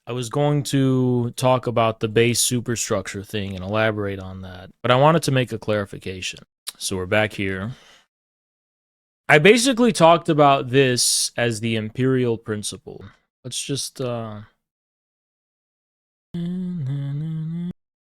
I was going to talk about the base superstructure thing and elaborate on that, but I wanted to make a clarification. So we're back here. I basically talked about this as the Imperial principle. Let's just, then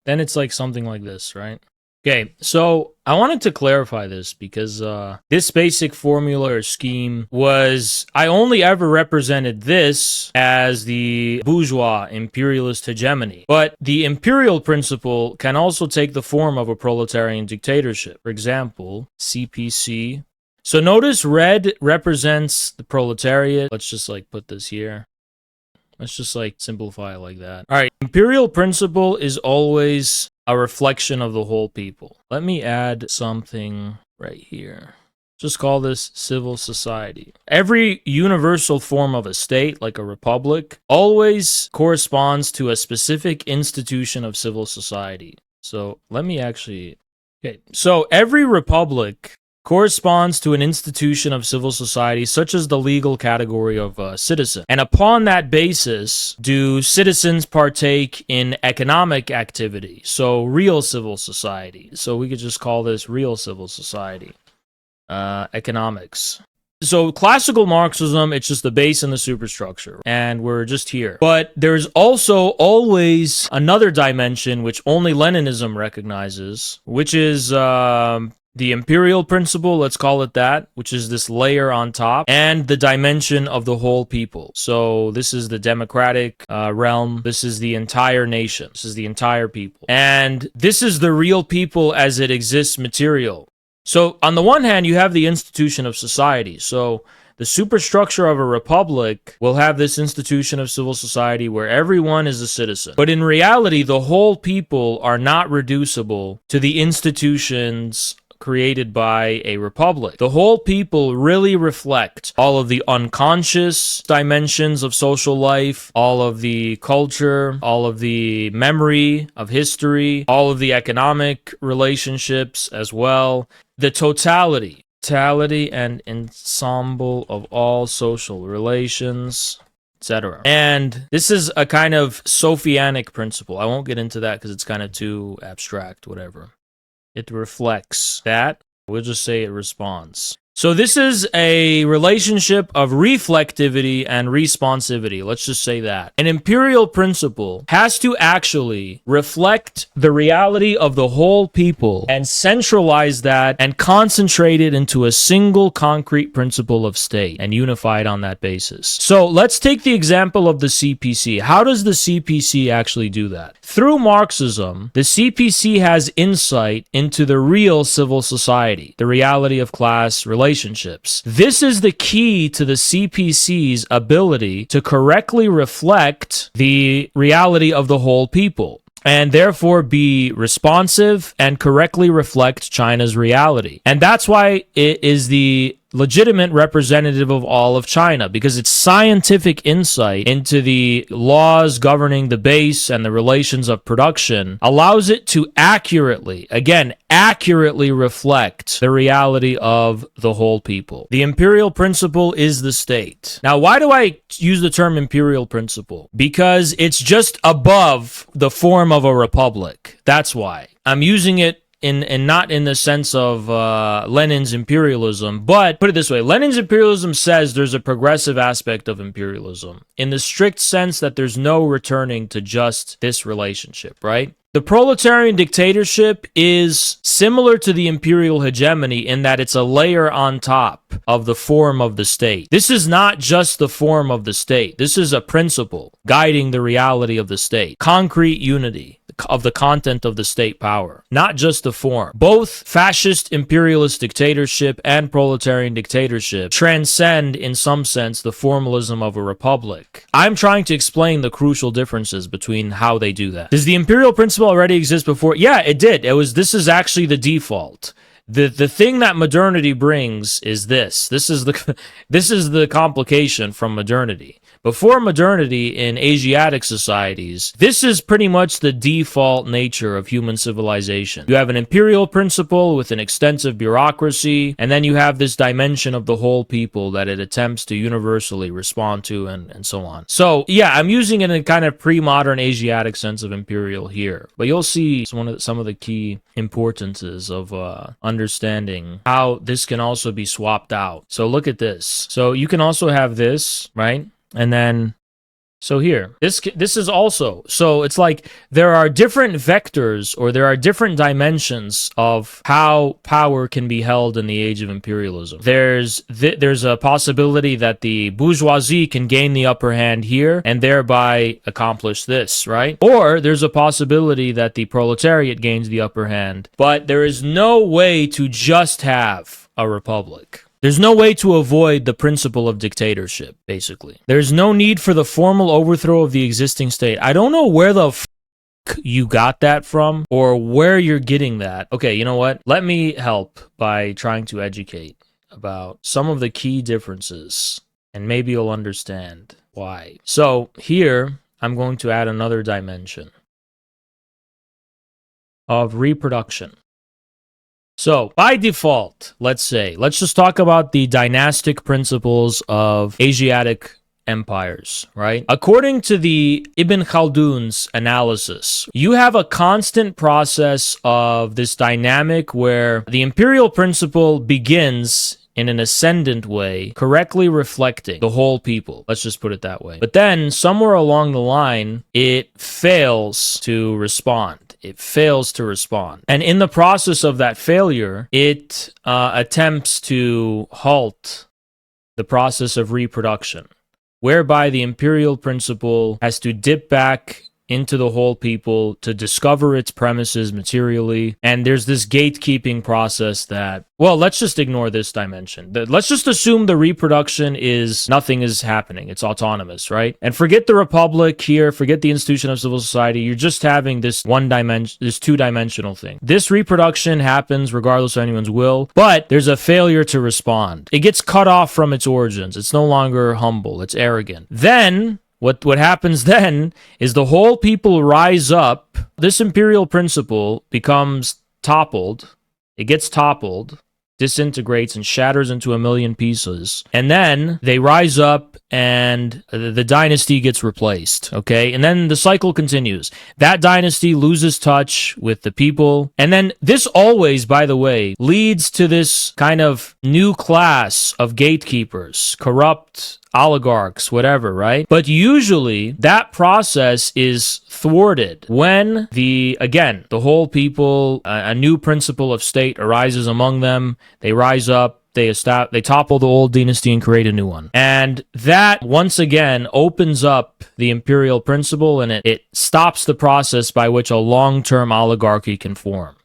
it's like something like this, right? Okay, so I wanted to clarify this because this basic formula or scheme was, I only ever represented this as the bourgeois imperialist hegemony. But the imperial principle can also take the form of a proletarian dictatorship. For example, CPC. So notice red represents the proletariat. Let's just like put this here. Let's just like simplify it like that. All right, imperial principle is always a reflection of the whole people. Let me add something right here. Just call this civil society. Every universal form of a state, like a republic, always corresponds to a specific institution of civil society. So let me actually... Okay, so every republic corresponds to an institution of civil society, such as the legal category of a citizen. And upon that basis, do citizens partake in economic activity? So real civil society. So we could just call this real civil society. Economics. So classical Marxism, it's just the base and the superstructure, and we're just here. But there's also always another dimension which only Leninism recognizes, which is the imperial principle, let's call it that, which is this layer on top, and the dimension of the whole people. So this is the democratic realm. This is the entire nation. This is the entire people. And this is the real people as it exists material. So on the one hand, you have the institution of society. So the superstructure of a republic will have this institution of civil society where everyone is a citizen. But in reality, the whole people are not reducible to the institutions created by a republic. The whole people really reflect all of the unconscious dimensions of social life, all of the culture, all of the memory of history, all of the economic relationships as well. The totality and ensemble of all social relations, etc. And this is a kind of Sophianic principle. I won't get into that because it's kind of too abstract, whatever. It reflects that. We'll just say it responds. So this is a relationship of reflectivity and responsivity. Let's just say that. An imperial principle has to actually reflect the reality of the whole people and centralize that and concentrate it into a single concrete principle of state and unify it on that basis. So let's take the example of the CPC. How does the CPC actually do that? Through Marxism, the CPC has insight into the real civil society, the reality of class relationships. This is the key to the CPC's ability to correctly reflect the reality of the whole people, and therefore be responsive and correctly reflect China's reality. And that's why it is the legitimate representative of all of China, because its scientific insight into the laws governing the base and the relations of production allows it to accurately reflect the reality of the whole people. The imperial principle is the state. Now, why do I use the term imperial principle? Because it's just above the form of a republic. That's why. I'm using it and not in the sense of Lenin's imperialism, but put it this way, Lenin's imperialism says there's a progressive aspect of imperialism in the strict sense that there's no returning to just this relationship, right? The proletarian dictatorship is similar to the imperial hegemony in that it's a layer on top of the form of the state. This is not just the form of the state. This is a principle guiding the reality of the state. Concrete unity of the content of the state power, not just the form. Both fascist imperialist dictatorship and proletarian dictatorship transcend, in some sense, the formalism of a republic. I'm trying to explain the crucial differences between how they do that. Does the imperial principle already exist before? Yeah, it did. This is actually the default. The thing that modernity brings is this. This is the complication from modernity. Before modernity in Asiatic societies, this is pretty much the default nature of human civilization. You have an imperial principle with an extensive bureaucracy, and then you have this dimension of the whole people that it attempts to universally respond to, and so on. So yeah, I'm using it in a kind of pre-modern Asiatic sense of imperial here, but you'll see some of the key importances of understanding how this can also be swapped out. So look at this. So you can also have this, right? And then so here, this is also, so it's like there are different vectors, or there are different dimensions of how power can be held in the age of imperialism. There's a possibility that the bourgeoisie can gain the upper hand here and thereby accomplish this, right? Or there's a possibility that the proletariat gains the upper hand, but there is no way to just have a republic. There's no way to avoid the principle of dictatorship, basically. There's no need for the formal overthrow of the existing state. I don't know where the you got that from, or where you're getting that. Okay, you know what? Let me help by trying to educate about some of the key differences, and maybe you'll understand why. So here, I'm going to add another dimension of reproduction. So, by default, let's just talk about the dynastic principles of Asiatic empires, right? According to the Ibn Khaldun's analysis, you have a constant process of this dynamic where the imperial principle begins in an ascendant way, correctly reflecting the whole people. Let's just put it that way. But then, somewhere along the line, it fails to respond. It fails to respond. And in the process of that failure, it attempts to halt the process of reproduction, whereby the imperial principle has to dip back into the whole people to discover its premises materially. And there's this gatekeeping process that, well, let's just ignore this dimension. Let's just assume the reproduction is nothing is happening. It's autonomous, right? And forget the republic here, forget the institution of civil society. You're just having this this two-dimensional thing. This reproduction happens regardless of anyone's will, but there's a failure to respond. It gets cut off from its origins. It's no longer humble. It's arrogant. Then what happens then is the whole people rise up. This imperial principle becomes toppled. It gets toppled, disintegrates, and shatters into a million pieces. And then they rise up and the dynasty gets replaced, okay? And then the cycle continues. That dynasty loses touch with the people. And then this always, by the way, leads to this kind of new class of gatekeepers, corrupt oligarchs, whatever, right? But usually that process is thwarted when the whole people, a new principle of state arises among them. They rise up, they topple the old dynasty and create a new one. And that, once again, opens up the imperial principle, and it stops the process by which a long-term oligarchy can form.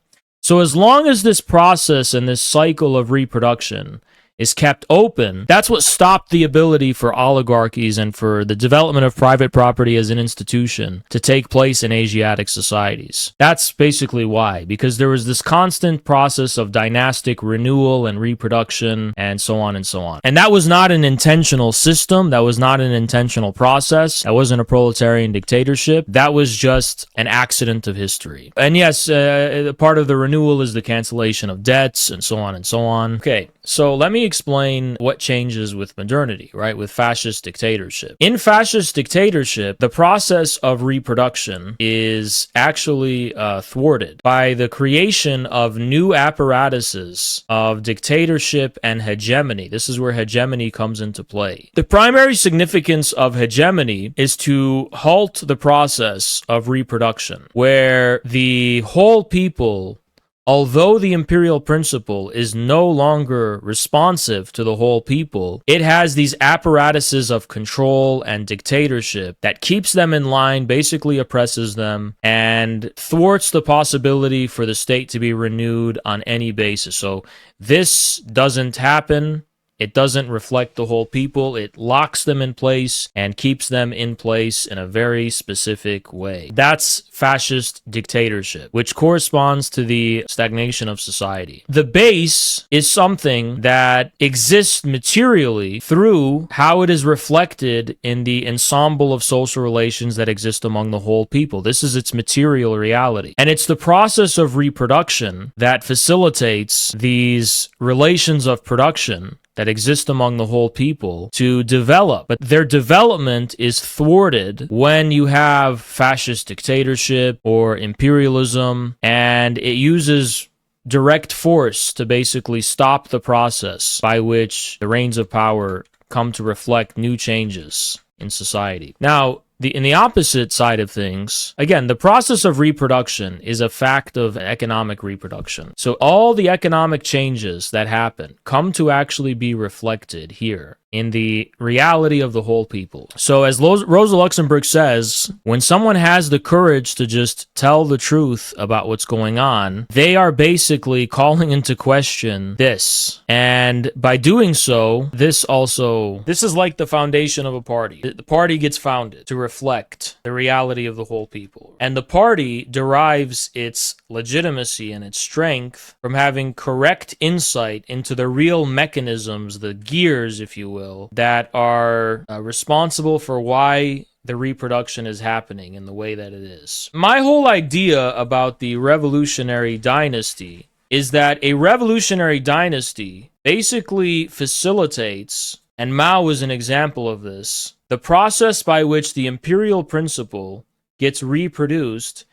So as long as this process and this cycle of reproduction is kept open, that's what stopped the ability for oligarchies and for the development of private property as an institution to take place in Asiatic societies. That's basically why, because there was this constant process of dynastic renewal and reproduction and so on and so on. And that was not an intentional system. That was not an intentional process. That wasn't a proletarian dictatorship. That was just an accident of history. And yes, part of the renewal is the cancellation of debts and so on and so on. Okay, so let me explain what changes with modernity, right? With fascist dictatorship. In fascist dictatorship, the process of reproduction is actually thwarted by the creation of new apparatuses of dictatorship and hegemony. This is where hegemony comes into play. The primary significance of hegemony is to halt the process of reproduction, where the whole people, although the imperial principle is no longer responsive to the whole people, it has these apparatuses of control and dictatorship that keeps them in line, basically oppresses them, and thwarts the possibility for the state to be renewed on any basis. So this doesn't happen It doesn't reflect the whole people. It locks them in place and keeps them in place in a very specific way. That's fascist dictatorship, which corresponds to the stagnation of society. The base is something that exists materially through how it is reflected in the ensemble of social relations that exist among the whole people. This is its material reality. And it's the process of reproduction that facilitates these relations of production that exist among the whole people to develop. But their development is thwarted when you have fascist dictatorship or imperialism, and it uses direct force to basically stop the process by which the reins of power come to reflect new changes in society. Now, in the opposite side of things, again, the process of reproduction is a fact of economic reproduction. So all the economic changes that happen come to actually be reflected here in the reality of the whole people. So as Rosa Luxemburg says, when someone has the courage to just tell the truth about what's going on, they are basically calling into question this. And by doing so, this is like the foundation of a party. The party gets founded to reflect the reality of the whole people. And the party derives its legitimacy and its strength from having correct insight into the real mechanisms, the gears, if you will, that are responsible for why the reproduction is happening in the way that it is. My whole idea about the revolutionary dynasty is that a revolutionary dynasty basically facilitates, and Mao is an example of this, the process by which the imperial principle gets reproduced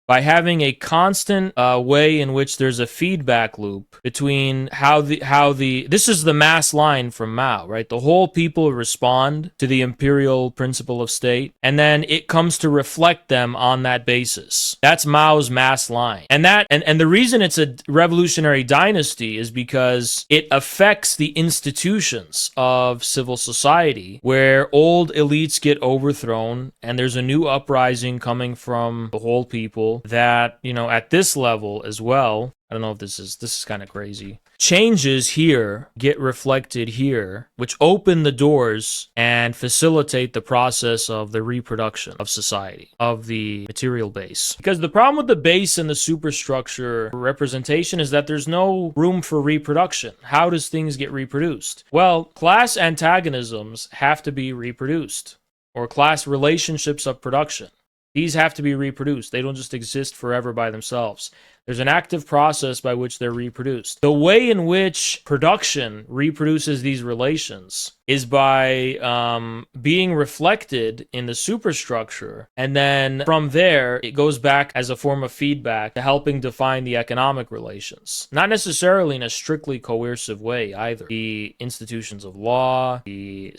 by having a constant way in which there's a feedback loop between how the this is the mass line from Mao, right? The whole people respond to the imperial principle of state, and then it comes to reflect them on that basis. That's Mao's mass line. And the reason it's a revolutionary dynasty is because it affects the institutions of civil society, where old elites get overthrown and there's a new uprising coming from the whole people that, at this level as well, I don't know if this is kind of crazy. Changes here get reflected here, which open the doors and facilitate the process of the reproduction of society, of the material base. Because the problem with the base and the superstructure representation is that there's no room for reproduction. How does things get reproduced? Well, class antagonisms have to be reproduced, or class relationships of production. These have to be reproduced. They don't just exist forever by themselves. There's an active process by which they're reproduced. The way in which production reproduces these relations is by being reflected in the superstructure, and then from there, it goes back as a form of feedback to helping define the economic relations. Not necessarily in a strictly coercive way either. The institutions of law, the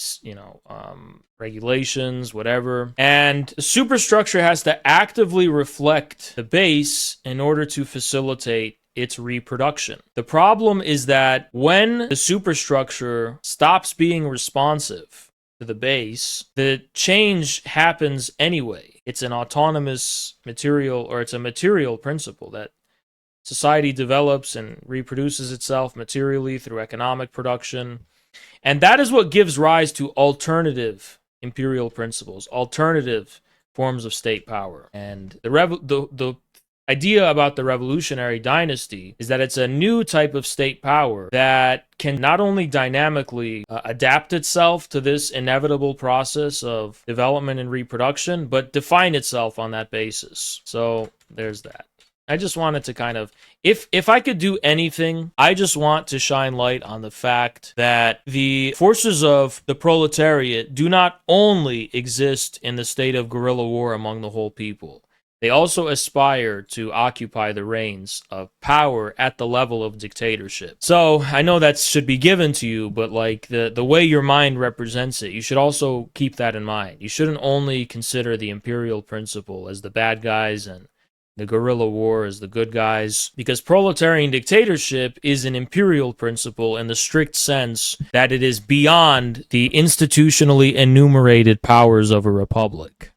regulations, whatever. And the superstructure has to actively reflect the base in order to facilitate its reproduction. The problem is that when the superstructure stops being responsive to the base, the change happens anyway. It's an autonomous material, or it's a material principle that society develops and reproduces itself materially through economic production. And that is what gives rise to alternative imperial principles, alternative forms of state power. And the idea about the revolutionary dynasty is that it's a new type of state power that can not only dynamically adapt itself to this inevitable process of development and reproduction, but define itself on that basis. So there's that. I just wanted to kind of, if I could do anything, I just want to shine light on the fact that the forces of the proletariat do not only exist in the state of guerrilla war among the whole people. They also aspire to occupy the reins of power at the level of dictatorship. So I know that should be given to you, but like the way your mind represents it, you should also keep that in mind. You shouldn't only consider the imperial principle as the bad guys and the guerrilla war as the good guys, because proletarian dictatorship is an imperial principle in the strict sense that it is beyond the institutionally enumerated powers of a republic.